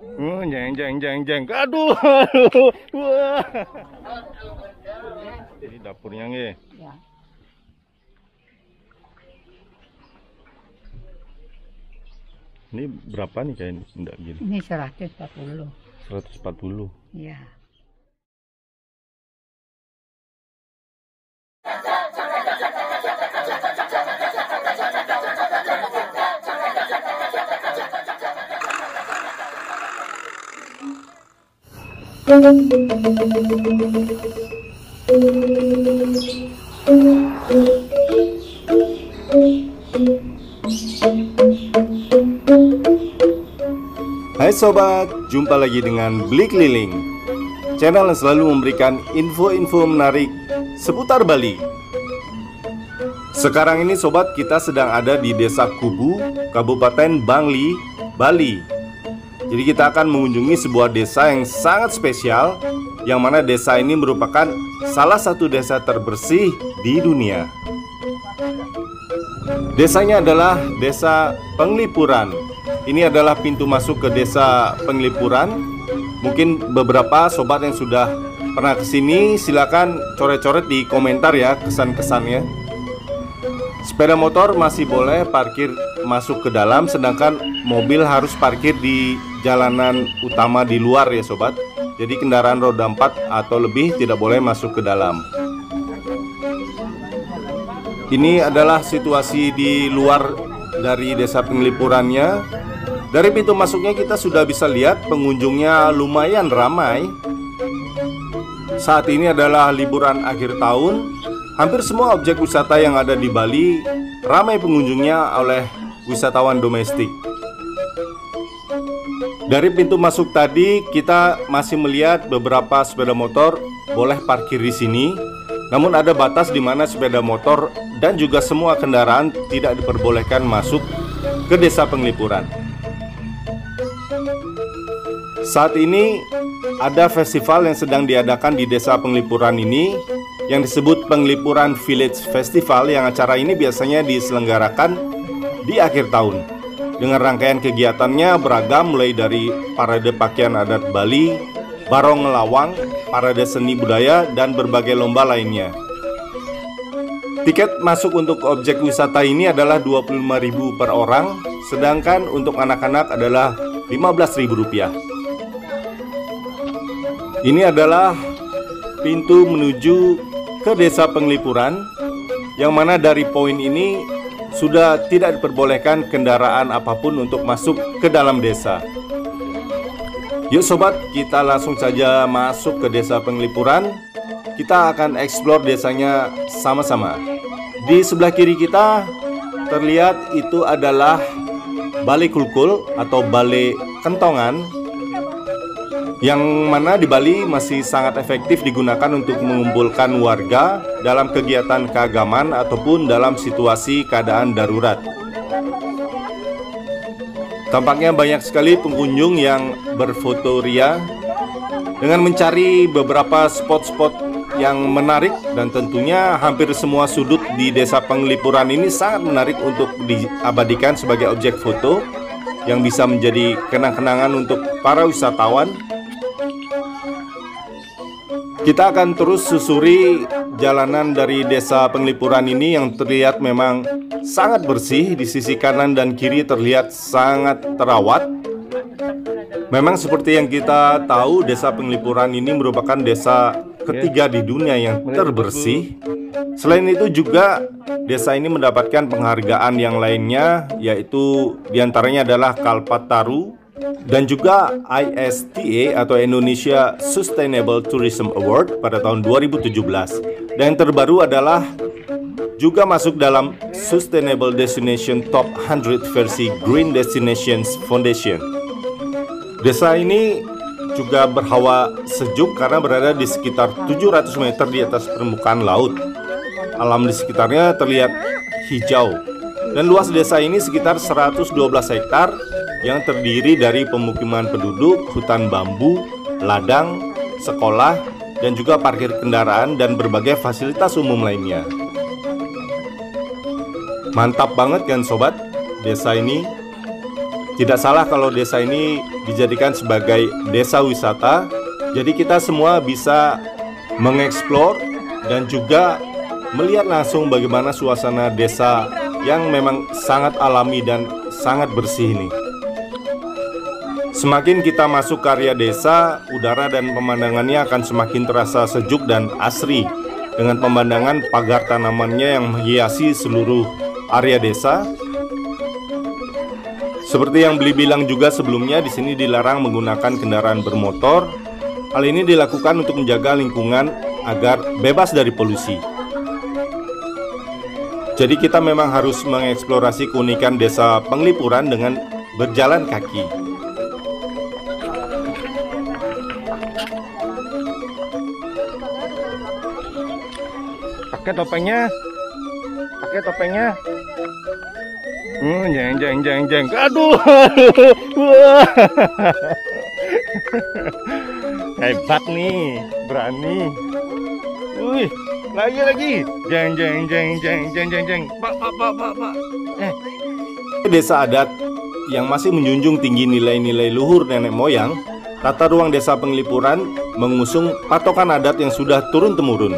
Jeng jeng jeng jeng. Aduh, aduh. Wah. Ini dapurnya nge. Ya. Ini berapa nih kayak enggak gini? Ini 140. 140. Ya. Hai sobat, jumpa lagi dengan Beli Keliling, channel yang selalu memberikan info-info menarik seputar Bali. Sekarang ini sobat, kita sedang ada di Desa Kubu, Kabupaten Bangli, Bali. Jadi kita akan mengunjungi sebuah desa yang sangat spesial, yang mana desa ini merupakan salah satu desa terbersih di dunia. Desanya adalah Desa Penglipuran. Ini adalah pintu masuk ke Desa Penglipuran. Mungkin beberapa sobat yang sudah pernah kesini, silakan coret-coret di komentar ya kesan-kesannya. Sepeda motor masih boleh parkir masuk ke dalam, sedangkan mobil harus parkir di jalanan utama di luar ya sobat. Jadi kendaraan roda 4 atau lebih tidak boleh masuk ke dalam. Ini adalah situasi di luar dari Desa Penglipurannya. Dari pintu masuknya kita sudah bisa lihat pengunjungnya lumayan ramai. Saat ini adalah liburan akhir tahun. Hampir semua objek wisata yang ada di Bali ramai pengunjungnya oleh wisatawan domestik. Dari pintu masuk tadi kita masih melihat beberapa sepeda motor boleh parkir di sini. Namun ada batas di mana sepeda motor dan juga semua kendaraan tidak diperbolehkan masuk ke Desa Penglipuran. Saat ini ada festival yang sedang diadakan di Desa Penglipuran ini yang disebut Penglipuran Village Festival, yang acara ini biasanya diselenggarakan di akhir tahun. Dengan rangkaian kegiatannya beragam, mulai dari parade pakaian adat Bali, barong ngelawang, parade seni budaya, dan berbagai lomba lainnya. Tiket masuk untuk objek wisata ini adalah Rp25.000 per orang, sedangkan untuk anak-anak adalah Rp15.000. Ini adalah pintu menuju ke Desa Penglipuran, yang mana dari poin ini sudah tidak diperbolehkan kendaraan apapun untuk masuk ke dalam desa. Yuk sobat, kita langsung saja masuk ke Desa Penglipuran. Kita akan eksplor desanya sama-sama. Di sebelah kiri kita terlihat itu adalah Balai Kulkul atau Balai Kentongan, yang mana di Bali masih sangat efektif digunakan untuk mengumpulkan warga dalam kegiatan keagamaan ataupun dalam situasi keadaan darurat. Tampaknya banyak sekali pengunjung yang berfotoria dengan mencari beberapa spot-spot yang menarik, dan tentunya hampir semua sudut di Desa Penglipuran ini sangat menarik untuk diabadikan sebagai objek foto yang bisa menjadi kenang-kenangan untuk para wisatawan. Kita akan terus susuri jalanan dari Desa Penglipuran ini yang terlihat memang sangat bersih. Di sisi kanan dan kiri terlihat sangat terawat. Memang seperti yang kita tahu, Desa Penglipuran ini merupakan desa ketiga di dunia yang terbersih. Selain itu juga desa ini mendapatkan penghargaan yang lainnya, yaitu diantaranya adalah Kalpataru dan juga ISTA atau Indonesia Sustainable Tourism Award pada tahun 2017. Dan yang terbaru adalah juga masuk dalam Sustainable Destination Top 100 versi Green Destinations Foundation. Desa ini juga berhawa sejuk karena berada di sekitar 700 meter di atas permukaan laut. Alam di sekitarnya terlihat hijau. Dan luas desa ini sekitar 112 hektar yang terdiri dari pemukiman penduduk, hutan bambu, ladang, sekolah, dan juga parkir kendaraan dan berbagai fasilitas umum lainnya. Mantap banget kan sobat, desa ini. Tidak salah kalau desa ini dijadikan sebagai desa wisata. Jadi kita semua bisa mengeksplor dan juga melihat langsung bagaimana suasana desa yang memang sangat alami dan sangat bersih ini. Semakin kita masuk ke area desa, udara dan pemandangannya akan semakin terasa sejuk dan asri dengan pemandangan pagar tanamannya yang menghiasi seluruh area desa. Seperti yang Beli bilang juga sebelumnya, di sini dilarang menggunakan kendaraan bermotor. Hal ini dilakukan untuk menjaga lingkungan agar bebas dari polusi. Jadi kita memang harus mengeksplorasi keunikan desa Penglipuran dengan berjalan kaki. Pakai topengnya. Jeng. Aduh. Hebat nih, berani. Wih, lagi. Jeng. Pak. Desa adat yang masih menjunjung tinggi nilai-nilai luhur nenek moyang, tata ruang desa Penglipuran mengusung patokan adat yang sudah turun-temurun.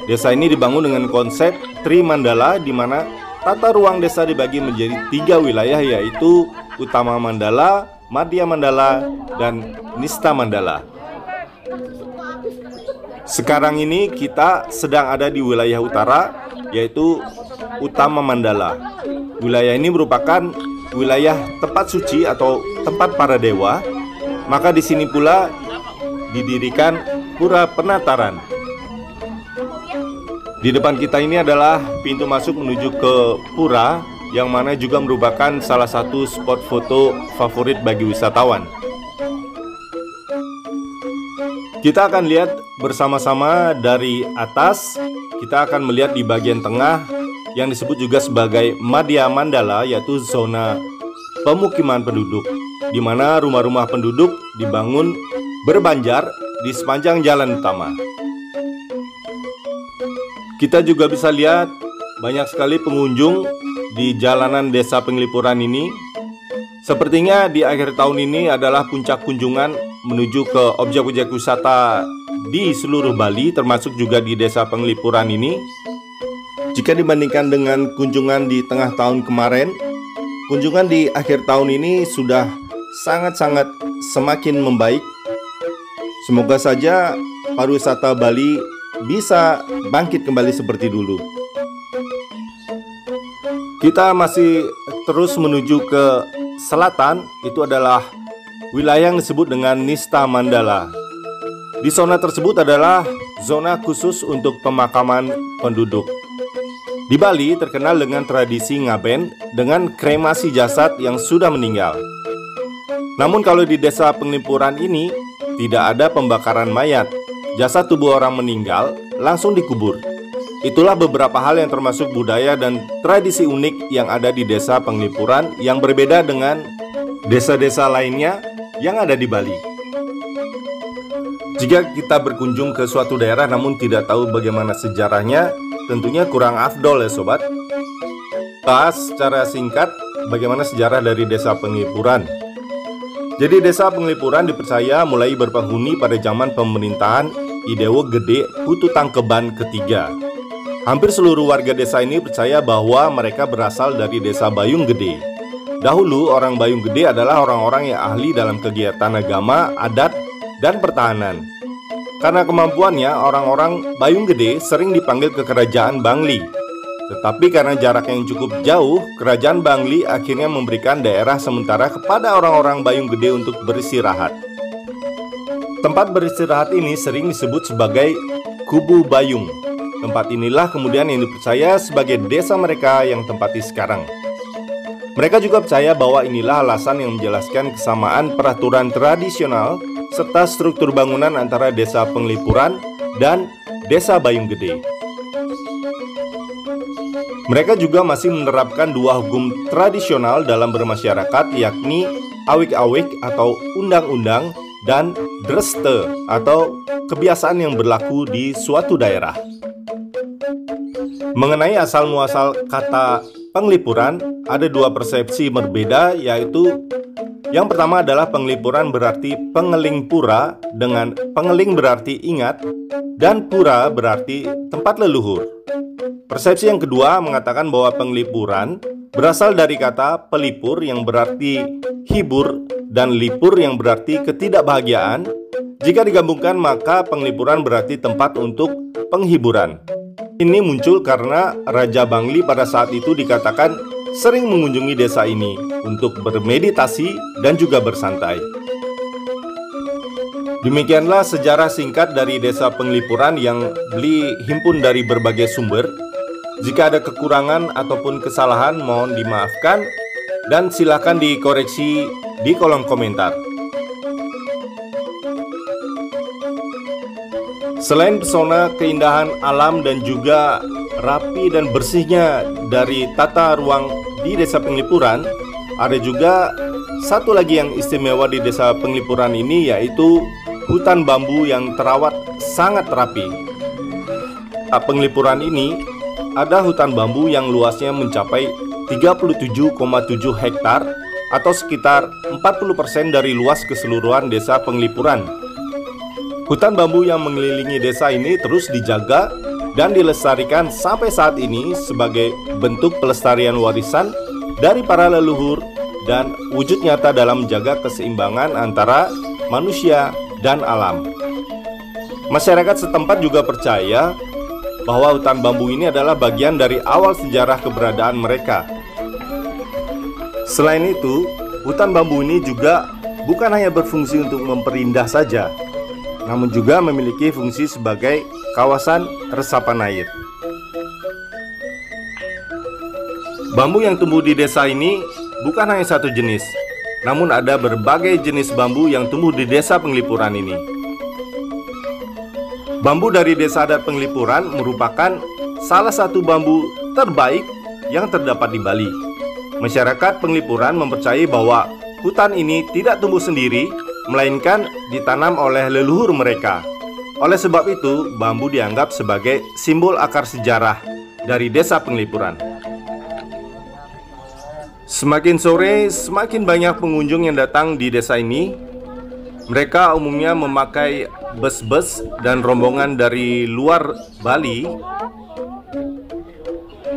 Desa ini dibangun dengan konsep Tri Mandala, di mana tata ruang desa dibagi menjadi 3 wilayah, yaitu Utama Mandala, Madya Mandala, dan Nista Mandala. Sekarang ini kita sedang ada di wilayah utara, yaitu Utama Mandala. Wilayah ini merupakan wilayah tempat suci atau tempat para dewa. Maka di sini pula didirikan Pura Penataran. Di depan kita ini adalah pintu masuk menuju ke pura, yang mana juga merupakan salah satu spot foto favorit bagi wisatawan. Kita akan lihat bersama-sama dari atas. Kita akan melihat di bagian tengah yang disebut juga sebagai Madya Mandala, yaitu zona pemukiman penduduk, di mana rumah-rumah penduduk dibangun berbanjar di sepanjang jalan utama. Kita juga bisa lihat banyak sekali pengunjung di jalanan desa Penglipuran ini. Sepertinya di akhir tahun ini adalah puncak kunjungan menuju ke objek-objek wisata di seluruh Bali, termasuk juga di desa Penglipuran ini. Jika dibandingkan dengan kunjungan di tengah tahun kemarin, kunjungan di akhir tahun ini sudah sangat-sangat semakin membaik. Semoga saja pariwisata Bali bisa bangkit kembali seperti dulu. Kita masih terus menuju ke selatan, itu adalah wilayah yang disebut dengan Nista Mandala. Di zona tersebut adalah zona khusus untuk pemakaman penduduk. Di Bali terkenal dengan tradisi ngaben dengan kremasi jasad yang sudah meninggal. Namun kalau di desa Penglipuran ini tidak ada pembakaran mayat. Jasad tubuh orang meninggal langsung dikubur. Itulah beberapa hal yang termasuk budaya dan tradisi unik yang ada di desa Penglipuran yang berbeda dengan desa-desa lainnya yang ada di Bali. Jika kita berkunjung ke suatu daerah namun tidak tahu bagaimana sejarahnya, tentunya kurang afdol ya sobat. Bahas secara singkat bagaimana sejarah dari desa Penglipuran. Jadi desa Penglipuran dipercaya mulai berpenghuni pada zaman pemerintahan Idewo Gede Putu Tangkeban ketiga. Hampir seluruh warga desa ini percaya bahwa mereka berasal dari desa Bayung Gede. Dahulu orang Bayung Gede adalah orang-orang yang ahli dalam kegiatan agama, adat, dan pertahanan. Karena kemampuannya, orang-orang Bayung Gede sering dipanggil ke kerajaan Bangli. Tetapi karena jarak yang cukup jauh, kerajaan Bangli akhirnya memberikan daerah sementara kepada orang-orang Bayung Gede untuk beristirahat. Tempat beristirahat ini sering disebut sebagai Kubu Bayung. Tempat inilah kemudian yang dipercaya sebagai desa mereka yang tempati sekarang. Mereka juga percaya bahwa inilah alasan yang menjelaskan kesamaan peraturan tradisional serta struktur bangunan antara desa Penglipuran dan desa Bayung Gede. Mereka juga masih menerapkan dua hukum tradisional dalam bermasyarakat, yakni awik-awik atau undang-undang dan dreste atau kebiasaan yang berlaku di suatu daerah. Mengenai asal-muasal kata Penglipuran, ada dua persepsi berbeda, yaitu Yang pertama adalah penglipuran berarti pengeling pura, dengan pengeling berarti ingat, dan pura berarti tempat leluhur. Persepsi yang kedua mengatakan bahwa penglipuran berasal dari kata pelipur yang berarti hibur dan lipur yang berarti ketidakbahagiaan. Jika digabungkan maka penglipuran berarti tempat untuk penghiburan. Ini muncul karena Raja Bangli pada saat itu dikatakan sering mengunjungi desa ini untuk bermeditasi dan juga bersantai. Demikianlah sejarah singkat dari Desa Penglipuran yang Bli himpun dari berbagai sumber. Jika ada kekurangan ataupun kesalahan mohon dimaafkan dan silakan dikoreksi di kolom komentar. Selain pesona keindahan alam dan juga rapi dan bersihnya dari tata ruang di Desa Penglipuran, ada juga satu lagi yang istimewa di Desa Penglipuran ini, yaitu hutan bambu yang terawat sangat rapi. Penglipuran ini ada hutan bambu yang luasnya mencapai 37,7 hektar atau sekitar 40% dari luas keseluruhan Desa Penglipuran. Hutan bambu yang mengelilingi desa ini terus dijaga dan dilestarikan sampai saat ini sebagai bentuk pelestarian warisan dari para leluhur dan wujud nyata dalam menjaga keseimbangan antara manusia dan alam. Masyarakat setempat juga percaya bahwa hutan bambu ini adalah bagian dari awal sejarah keberadaan mereka. Selain itu, hutan bambu ini juga bukan hanya berfungsi untuk memperindah saja, namun juga memiliki fungsi sebagai kawasan resapan air. Bambu yang tumbuh di desa ini bukan hanya satu jenis, namun ada berbagai jenis bambu yang tumbuh di Desa Penglipuran ini. Bambu dari Desa Adat Penglipuran merupakan salah satu bambu terbaik yang terdapat di Bali. Masyarakat Penglipuran mempercayai bahwa hutan ini tidak tumbuh sendiri, melainkan ditanam oleh leluhur mereka. Oleh sebab itu, bambu dianggap sebagai simbol akar sejarah dari Desa Penglipuran. Semakin sore, semakin banyak pengunjung yang datang di desa ini. Mereka umumnya memakai bus-bus dan rombongan dari luar Bali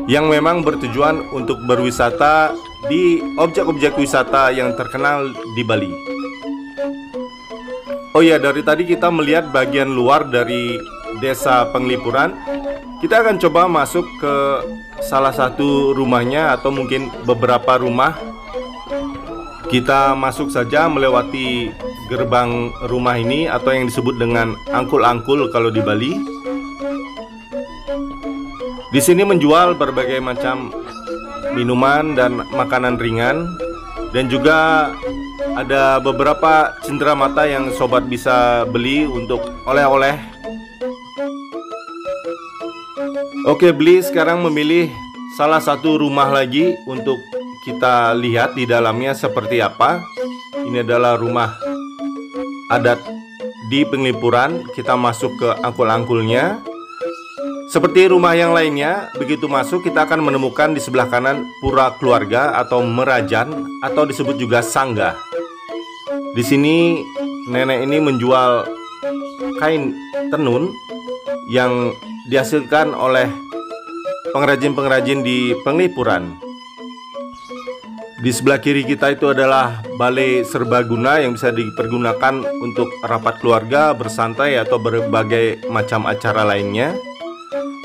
yang memang bertujuan untuk berwisata di objek-objek wisata yang terkenal di Bali. Oh ya, dari tadi kita melihat bagian luar dari Desa Penglipuran. Kita akan coba masuk ke salah satu rumahnya atau mungkin beberapa rumah. Kita masuk saja melewati gerbang rumah ini atau yang disebut dengan angkul-angkul kalau di Bali. Di sini menjual berbagai macam minuman dan makanan ringan, dan juga ada beberapa cenderamata yang sobat bisa beli untuk oleh-oleh. Oke, Bli sekarang memilih salah satu rumah lagi untuk kita lihat di dalamnya seperti apa. Ini adalah rumah adat di Penglipuran. Kita masuk ke angkul-angkulnya. Seperti rumah yang lainnya, begitu masuk kita akan menemukan di sebelah kanan pura keluarga atau merajan atau disebut juga sanggah. Di sini nenek ini menjual kain tenun yang dihasilkan oleh pengrajin-pengrajin di Penglipuran. Di sebelah kiri kita itu adalah balai serbaguna yang bisa dipergunakan untuk rapat keluarga, bersantai, atau berbagai macam acara lainnya.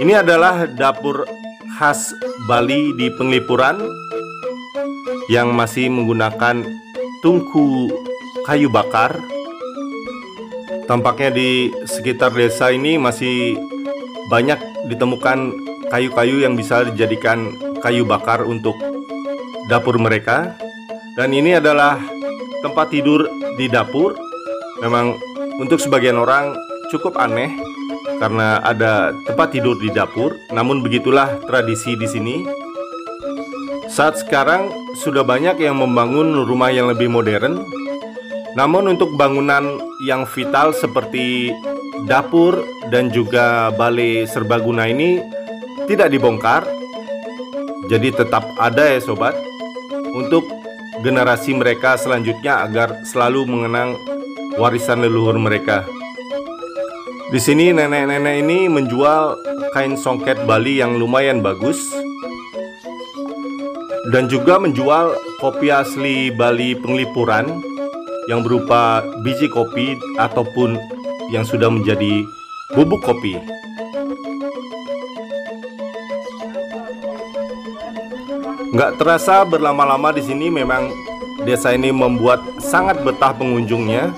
Ini adalah dapur khas Bali di Penglipuran yang masih menggunakan tungku kayu bakar. Tampaknya di sekitar desa ini masih banyak ditemukan kayu-kayu yang bisa dijadikan kayu bakar untuk dapur mereka. Dan ini adalah tempat tidur di dapur. Memang untuk sebagian orang cukup aneh karena ada tempat tidur di dapur, namun begitulah tradisi di sini. Saat sekarang sudah banyak yang membangun rumah yang lebih modern, namun untuk bangunan yang vital seperti dapur dan juga balai serbaguna ini tidak dibongkar. Jadi tetap ada ya sobat. Untuk generasi mereka selanjutnya agar selalu mengenang warisan leluhur mereka. Di sini nenek-nenek ini menjual kain songket Bali yang lumayan bagus dan juga menjual kopi asli Bali Penglipuran yang berupa biji kopi ataupun yang sudah menjadi bubuk kopi. Nggak terasa berlama-lama di sini, memang desa ini membuat sangat betah pengunjungnya.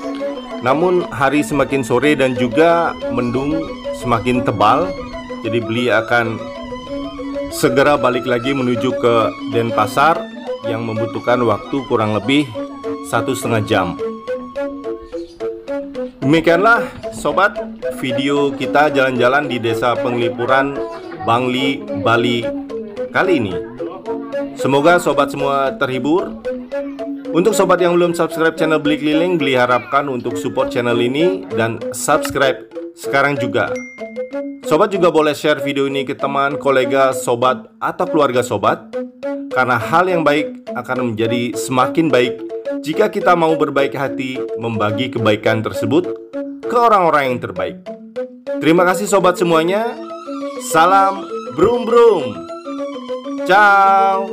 Namun hari semakin sore dan juga mendung semakin tebal, jadi beli akan segera balik lagi menuju ke Denpasar yang membutuhkan waktu kurang lebih 1,5 jam. Demikianlah sobat, video kita jalan-jalan di Desa Penglipuran, Bangli, Bali kali ini. Semoga sobat semua terhibur. Untuk sobat yang belum subscribe channel Beli Keliling, Beli harapkan untuk support channel ini dan subscribe sekarang juga. Sobat juga boleh share video ini ke teman, kolega, sobat, atau keluarga sobat, karena hal yang baik akan menjadi semakin baik jika kita mau berbaik hati membagi kebaikan tersebut ke orang-orang yang terbaik. Terima kasih sobat semuanya. Salam brum brum. Ciao.